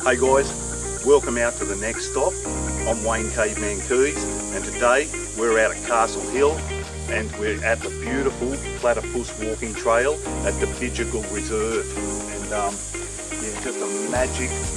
Hey guys, welcome out to the next stop. I'm Wayne Caveman Keys, and today we're out at Castle Hill and we're at the beautiful Platypus walking trail at the Bidjigal Reserve. And yeah, just a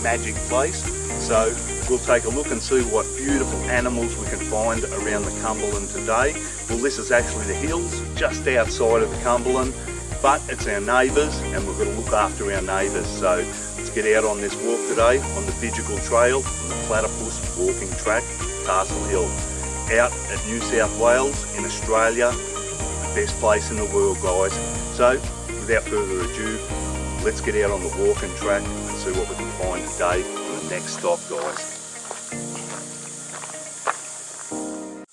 magic place. So we'll take a look and see what beautiful animals we can find around the Cumberland today. Well, this is actually the hills just outside of the Cumberland, but it's our neighbours and we've got to look after our neighbours. So let's get out on this walk today on the Bidjigal Trail on the Platypus walking track, Castle Hill, out at New South Wales in Australia, the best place in the world, guys. So without further ado, let's get out on the walking track and see what we can find today on the next stop, guys.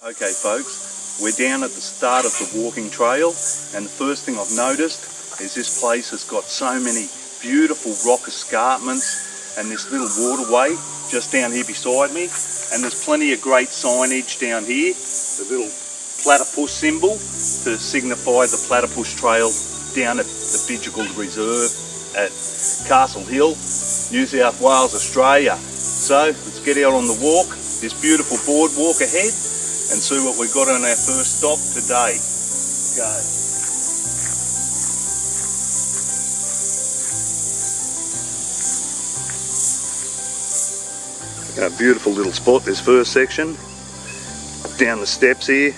Okay folks, we're down at the start of the walking trail, and the first thing I've noticed is this place has got so many beautiful rock escarpments and this little waterway just down here beside me, and there's plenty of great signage down here, the little platypus symbol to signify the Platypus Trail down at the Bidjigal Reserve at Castle Hill, New South Wales, Australia. So let's get out on the walk, this beautiful boardwalk ahead, and see what we've got on our first stop today. Go. A beautiful little spot, this first section. Down the steps here,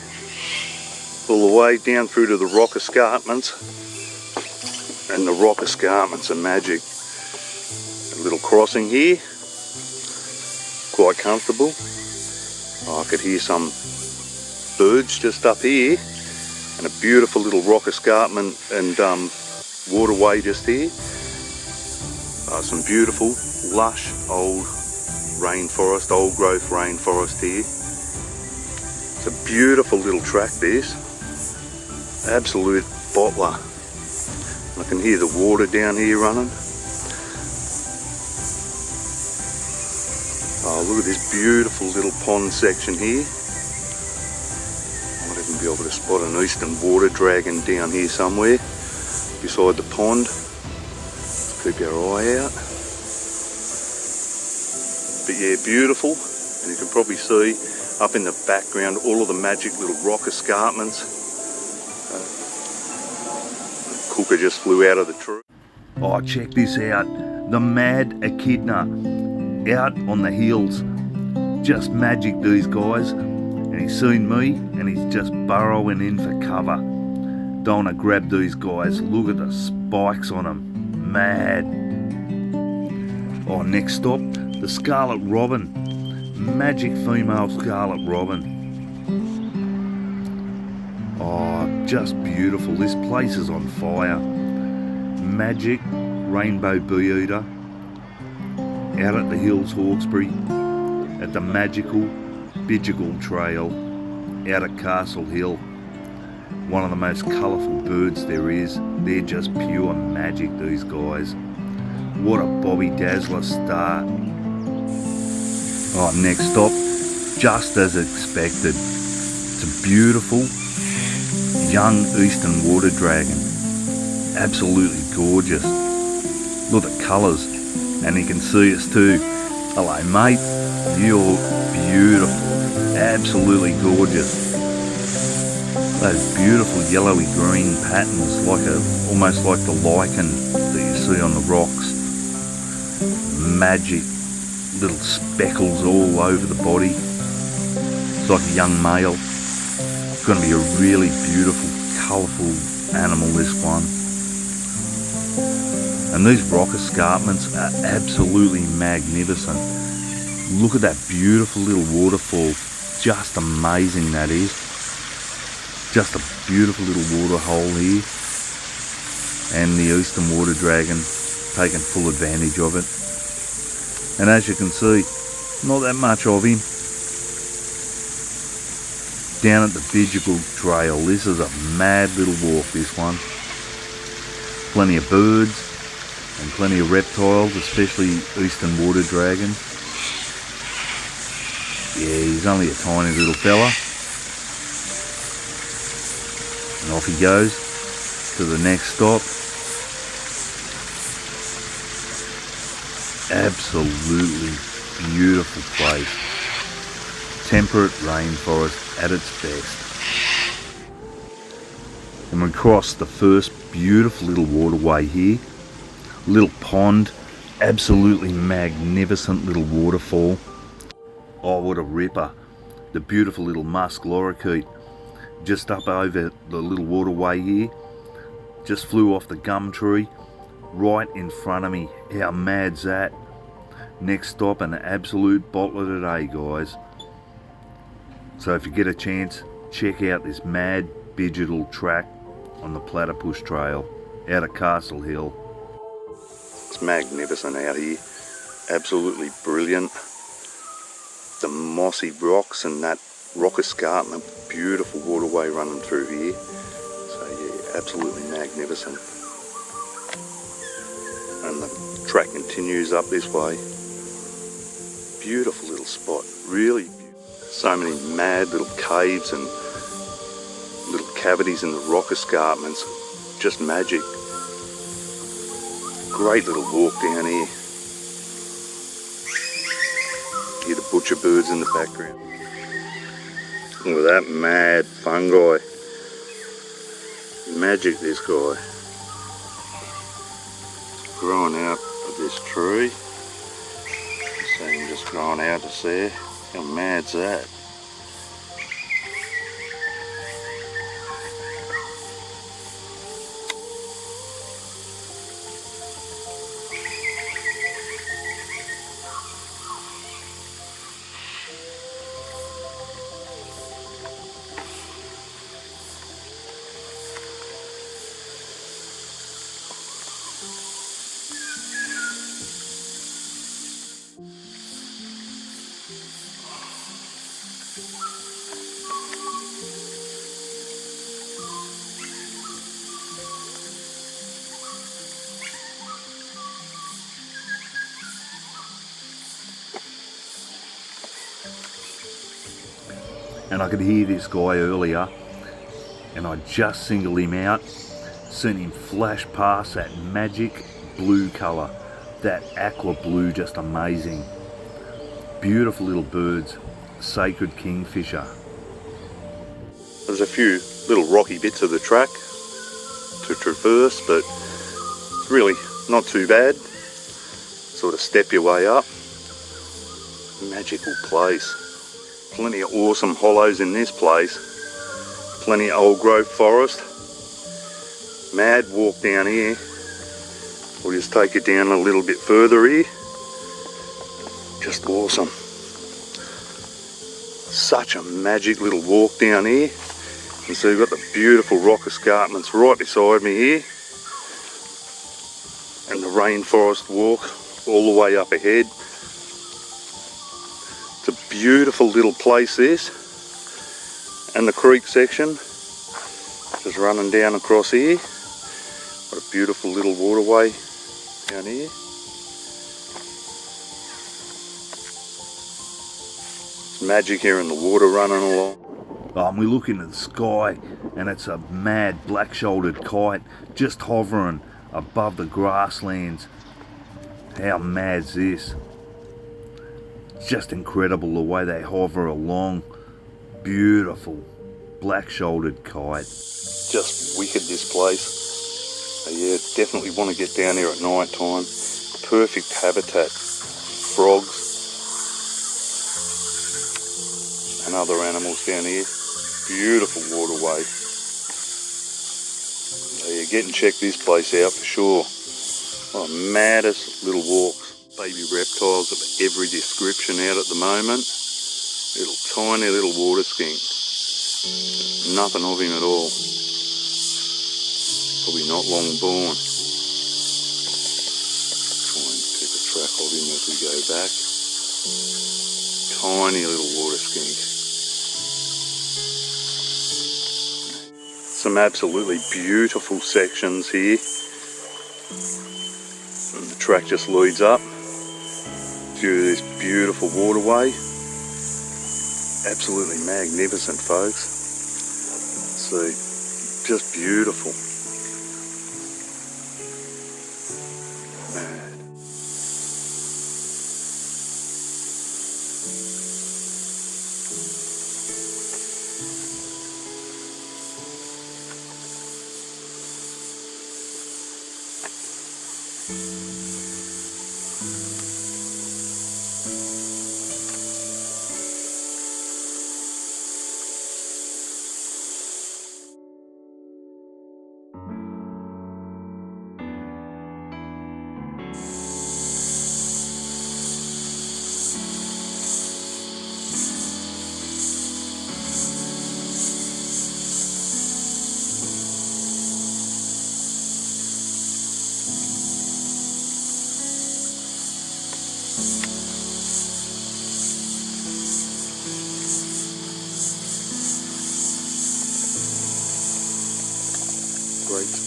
all the way down through to the rock escarpments. And the rock escarpments are magic. A little crossing here, quite comfortable. I could hear some birds just up here, and a beautiful little rock escarpment and waterway just here. Some beautiful, lush, old rainforest, old growth rainforest here. It's a beautiful little track, this. Absolute bottler. I can hear the water down here running. Oh, look at this beautiful little pond section here. Might even be able to spot an eastern water dragon down here somewhere beside the pond. Let's keep our eye out. But yeah, beautiful, and you can probably see up in the background all of the magic little rock escarpments. The cooker just flew out of the tree. Oh, check this out, the mad echidna out on the hills. Just magic, these guys. And he's seen me and he's just burrowing in for cover. Don't want to grab these guys, look at the spikes on them, mad. Oh, next stop, the scarlet robin, magic female scarlet robin. Oh, just beautiful. This place is on fire. Magic rainbow bee eater out at the hills, Hawkesbury, at the magical Bidjigal Trail out at Castle Hill. One of the most colourful birds there is. They're just pure magic, these guys. What a Bobby Dazzler start. Oh, next stop, just as expected, it's a beautiful young eastern water dragon. Absolutely gorgeous. Look at the colours, and you can see us too. Hello mate, you're beautiful, absolutely gorgeous. Those beautiful yellowy green patterns, almost like the lichen that you see on the rocks. Magic little speckles all over the body. It's like a young male. It's going to be a really beautiful, colourful animal, this one. And these rock escarpments are absolutely magnificent. Look at that beautiful little waterfall. Just amazing, that is. Just a beautiful little water hole here. And the eastern water dragon taking full advantage of it. And as you can see, not that much of him. Down at the Bidjigal Trail, this is a mad little walk, this one. Plenty of birds and plenty of reptiles, especially eastern water dragons. Yeah, he's only a tiny little fella. And off he goes to the next stop. Absolutely beautiful place. Temperate rainforest at its best. And we crossed the first beautiful little waterway here. Little pond, absolutely magnificent little waterfall. Oh, what a ripper. The beautiful little musk lorikeet just up over the little waterway here. Just flew off the gum tree right in front of me. How mad's that? Next stop, an absolute bottler today, guys. So if you get a chance, check out this mad Bidjigal track on the Platypus trail out of Castle Hill. It's magnificent out here, absolutely brilliant. The mossy rocks and that rock escarpment, beautiful waterway running through here. So yeah, absolutely magnificent. And the track continues up this way. Beautiful little spot, really beautiful. So many mad little caves and little cavities in the rock escarpments, just magic. Great little walk down here. Hear the butcher birds in the background. Look at that mad fungi. Magic, this guy. Growing out of this tree. See him just growing out just there. How mad's that? And I could hear this guy earlier, and I just singled him out, seen him flash past that magic blue colour, that aqua blue, just amazing. Beautiful little birds, sacred kingfisher. There's a few little rocky bits of the track to traverse, but it's really not too bad. Sort of step your way up. Magical place. Plenty of awesome hollows in this place. Plenty of old growth forest. Mad walk down here. We'll just take it down a little bit further here. Just awesome. Such a magic little walk down here. And so you've got the beautiful rock escarpments right beside me here. And the rainforest walk all the way up ahead. It's a beautiful little place, this. And the creek section just running down across here. What a beautiful little waterway down here. It's magic here in the water running along. And we look into the sky and it's a mad black-shouldered kite just hovering above the grasslands. How mad's this? It's just incredible the way they hover along. Beautiful black-shouldered kite. Just wicked, this place. So yeah, definitely want to get down here at night time. Perfect habitat. Frogs and other animals down here. Beautiful waterway. So yeah, get and check this place out for sure. One of the maddest little walks. Baby reptiles of every description out at the moment. Little tiny little water skink. Nothing of him at all. Probably not long born. Try and keep a track of him as we go back. Tiny little water skink. Some absolutely beautiful sections here. And the track just leads up through this beautiful waterway. Absolutely magnificent, folks. See, just beautiful. Mad.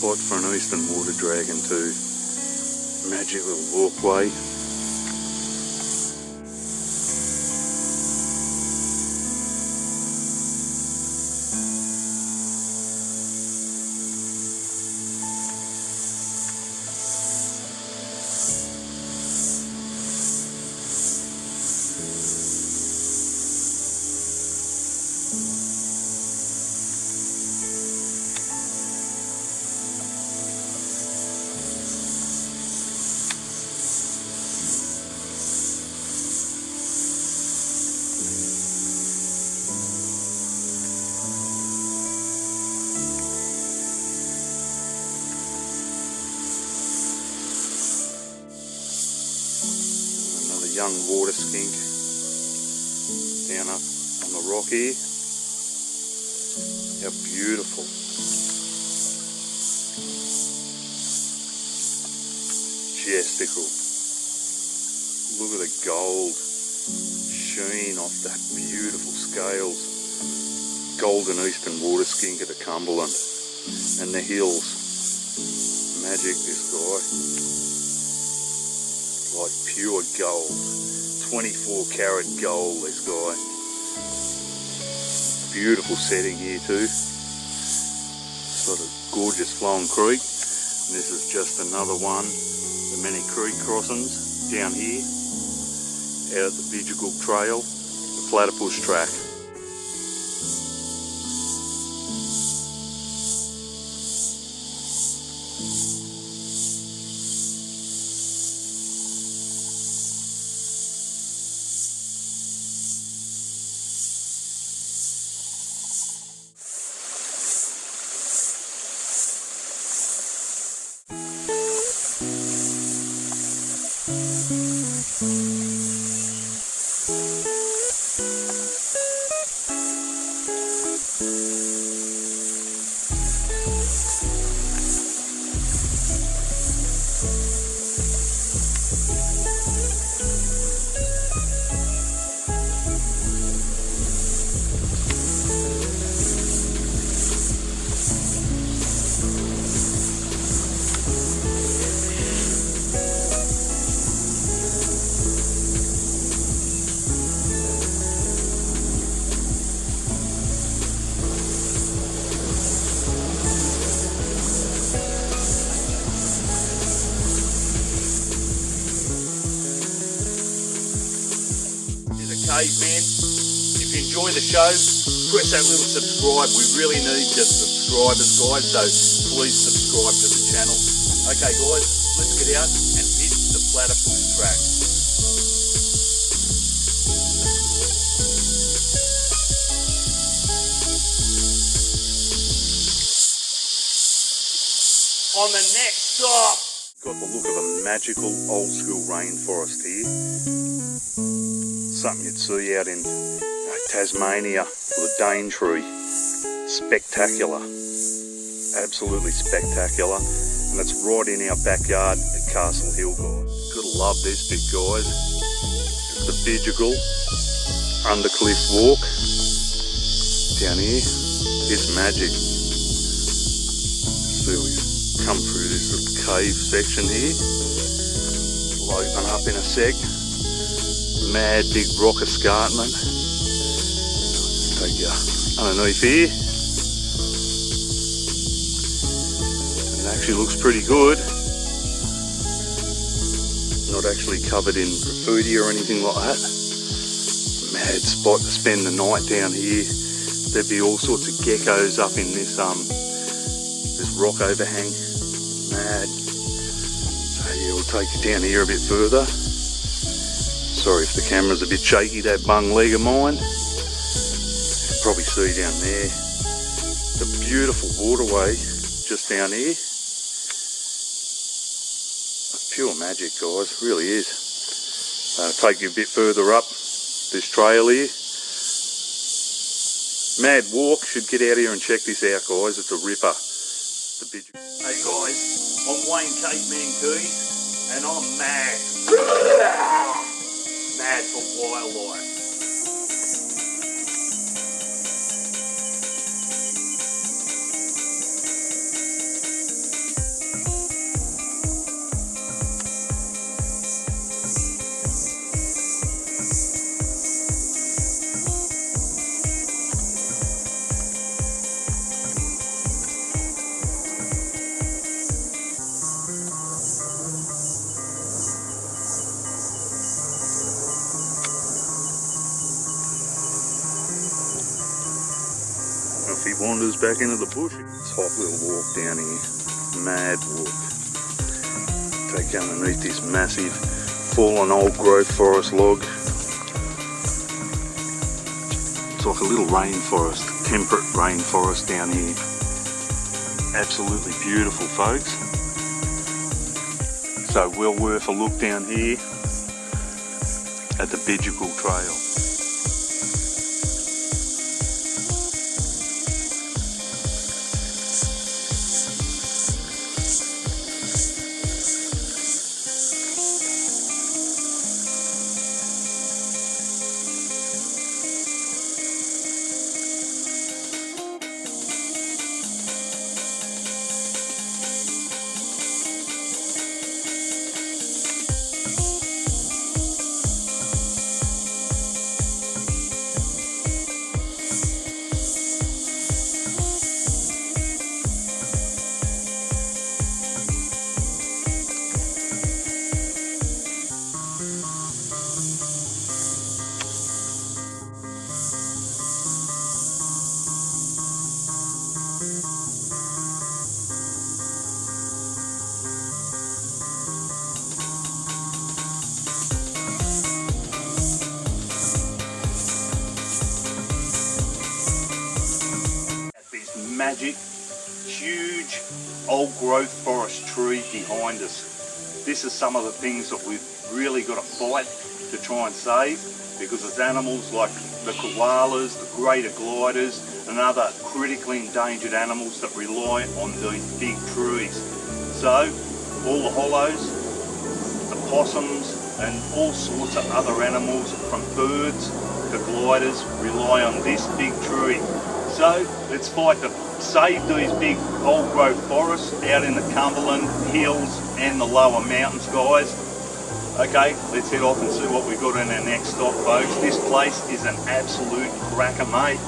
spot for an eastern water dragon too. Magic little walkway. Young water skink down up on the rock here. How beautiful. Majestical. Look at the gold sheen off that beautiful scales. Golden eastern water skink of the Cumberland and the hills. Magic, this guy. Like pure gold, 24 karat gold, this guy. Beautiful setting here too. Sort of gorgeous flowing creek. And this is just another one of the many creek crossings down here out at the Bidjigal trail, the Platypus track. Caveman. If you enjoy the show, press that little subscribe. We really need just subscribers, guys, so please subscribe to the channel. Okay guys, let's get out and hit the Platypus track. On the next stop, got the look of a magical old school rainforest here. Something you'd see out in Tasmania with a Daintree. Spectacular, absolutely spectacular, and it's right in our backyard at Castle Hill, guys. Gotta love this bit, guys. It's the Bidjigal Undercliff walk down here. It's magic. So we've come through this little cave section here. It'll open up in a sec. Mad big rock escarpment. Take you underneath here. And it actually looks pretty good. Not actually covered in graffiti or anything like that. Mad spot to spend the night down here. There'd be all sorts of geckos up in this this rock overhang. Mad. So yeah, we'll take you down here a bit further. Sorry if the camera's a bit shaky, that bung leg of mine. You can probably see down there the beautiful waterway just down here. It's pure magic, guys, it really is. Take you a bit further up this trail here. Mad walk, should get out here and check this out, guys. It's a ripper. Hey guys, I'm Wayne Caveman Keys and I'm mad. Mad for wildlife. wanders back into the bush. Hot little walk down here, mad walk. Take you underneath this massive fallen old growth forest log. It's like a little rainforest, temperate rainforest down here. Absolutely beautiful, folks. So well worth a look down here at the Bidjigal Trail. Magic, huge old growth forest tree behind us. This is some of the things that we've really got to fight to try and save, because there's animals like the koalas, the greater gliders and other critically endangered animals that rely on these big trees. So all the hollows, the possums and all sorts of other animals, from birds to gliders, rely on this big tree. So let's fight to save these big old growth forests out in the Cumberland hills and the lower mountains, guys. Okay, let's head off and see what we've got in our next stop, folks. This place is an absolute cracker, mate.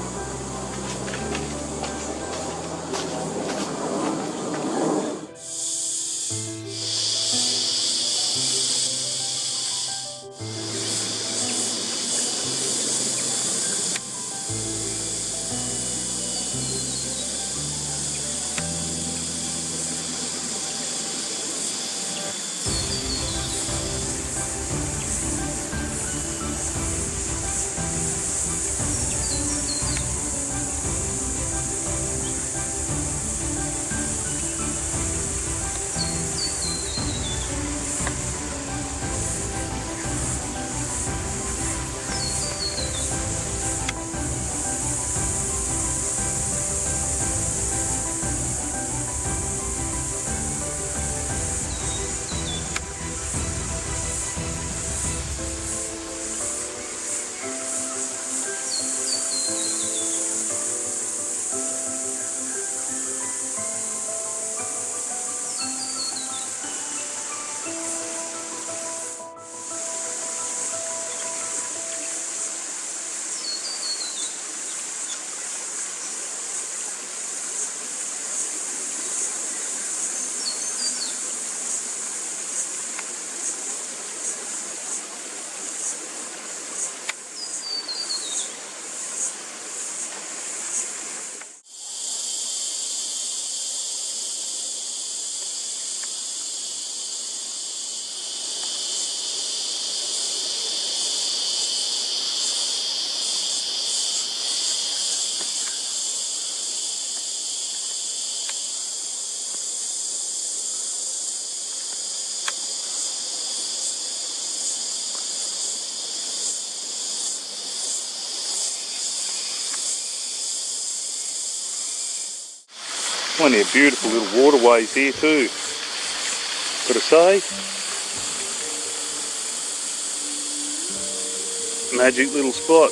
Plenty of beautiful little waterways here too, gotta say. Magic little spot.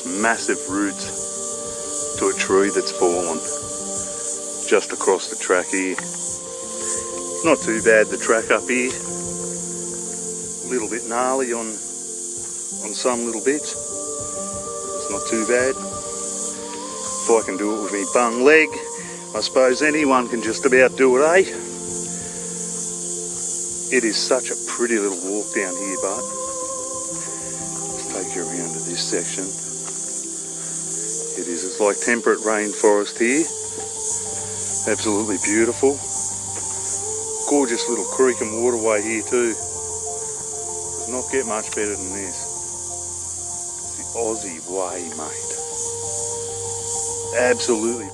just massive roots to a tree that's fallen just across the track here. Not too bad, the track up here. A little bit gnarly on some little bits. It's not too bad. If I can do it with me bung leg, I suppose anyone can just about do it, eh? It is such a pretty little walk down here, but let's take you around to this section. It's like temperate rainforest here. Absolutely beautiful. Gorgeous little creek and waterway here too. Does not get much better than this. It's the Aussie way, mate. Absolutely.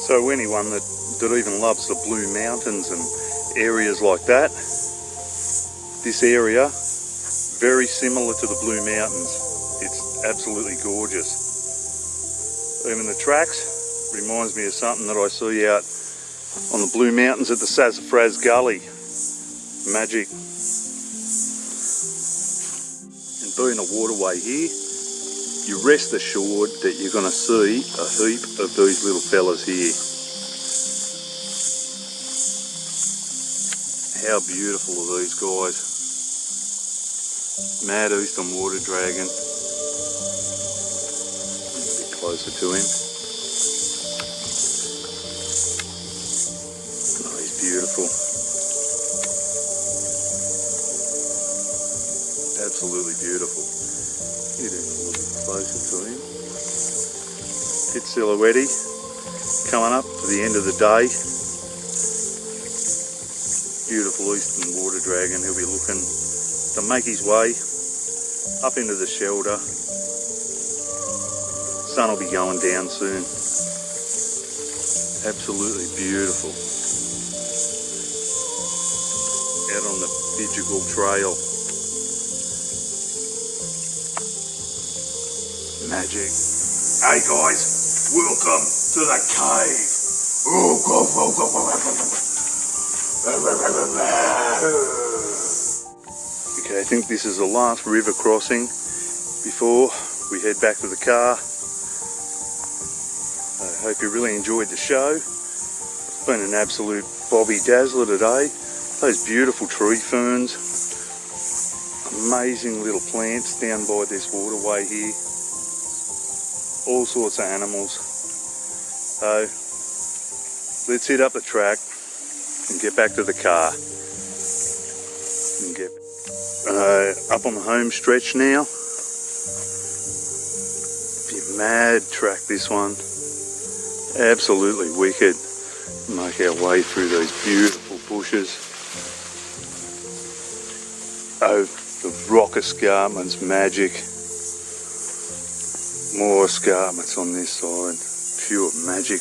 So anyone that even loves the Blue Mountains and areas like that, this area, very similar to the Blue Mountains. It's absolutely gorgeous. Even the tracks reminds me of something that I see out on the Blue Mountains at the Sassafras Gully. Magic. And being a waterway here, you rest assured that you're going to see a heap of these little fellas here. How beautiful are these guys? Mad Eastern water dragon. A bit closer to him. Oh, he's beautiful. Absolutely beautiful. Get in a little bit closer to him. Bit silhouette-y. Coming up to the end of the day. Beautiful eastern water dragon. He'll be looking to make his way up into the shelter. Sun will be going down soon. Absolutely beautiful. Out on the Bidjigal trail. Magic. Hey guys, welcome to the cave. Okay, I think this is the last river crossing before we head back to the car. I hope you really enjoyed the show. It's been an absolute Bobby Dazzler today. Those beautiful tree ferns, amazing little plants down by this waterway here. All sorts of animals. So let's hit up the track and get back to the car. And get up on the home stretch now. Be a mad track, this one. Absolutely wicked. Make our way through those beautiful bushes. Oh, the rock escarpments, magic. More escarpments on this side. Pure magic.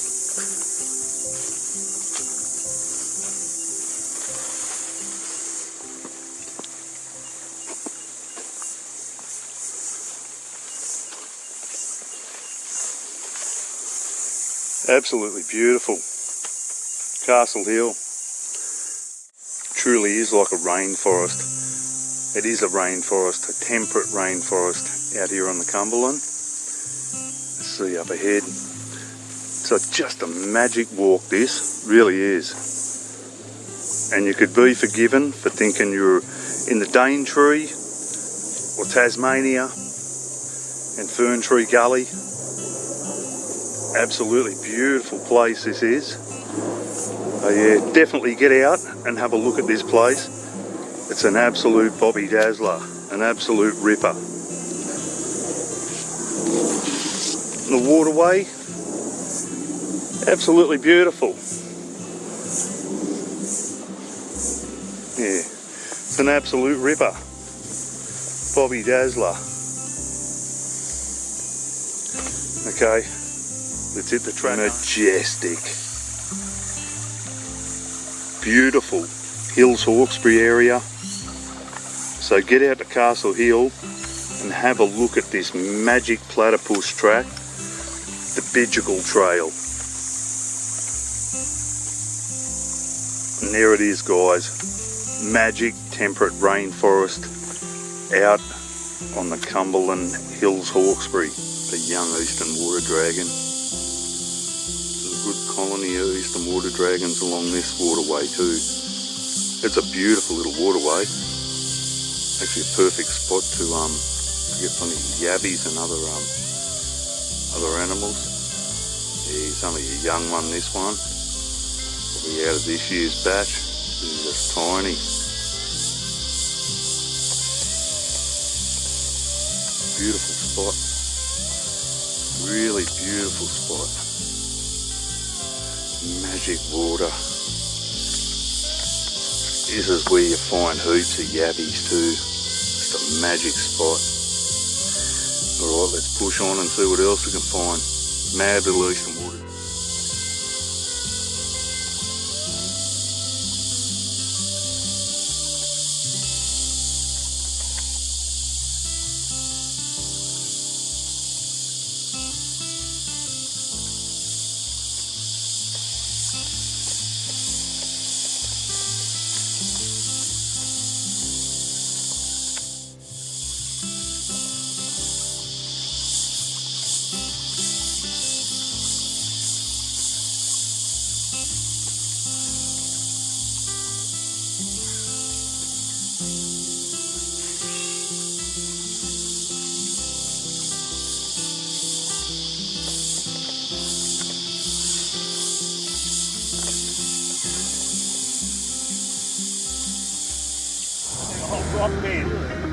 Absolutely beautiful. Castle Hill truly is like a rainforest. It is a rainforest, a temperate rainforest out here on the Cumberland. Let's see up ahead. So it's just a magic walk, this really is. And you could be forgiven for thinking you're in the Daintree or Tasmania and Fern Tree Gully. Absolutely beautiful place this is. Oh yeah, definitely get out and have a look at this place. It's an absolute Bobby Dazzler, an absolute ripper. The waterway, absolutely beautiful. Yeah, it's an absolute ripper. Bobby Dazzler. Okay. Let's hit the track. Majestic. Beautiful Hills Hawkesbury area. So get out to Castle Hill and have a look at this magic platypus track, the Bidjigal Trail. And there it is, guys. Magic temperate rainforest out on the Cumberland Hills Hawkesbury, the young eastern water dragon. There's a good colony of eastern water dragons along this waterway too. It's a beautiful little waterway. Actually a perfect spot to get plenty of yabbies and other animals. He's only a young one, this one. Probably out of this year's batch. He's just tiny. Beautiful spot. Really beautiful spot. Magic water. This is where you find heaps of yabbies too. Just a magic spot. Alright, let's push on and see what else we can find. Mad little eastern water.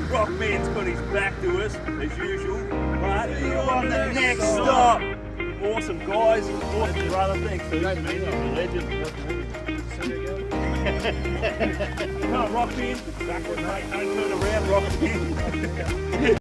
Rockman's got his back to us, as usual. But see you on the next stop. Awesome, guys. Awesome, brother. Thanks for meeting me. You're a legend. Come on, Rockman. Backward, mate. Don't turn around, Rockman.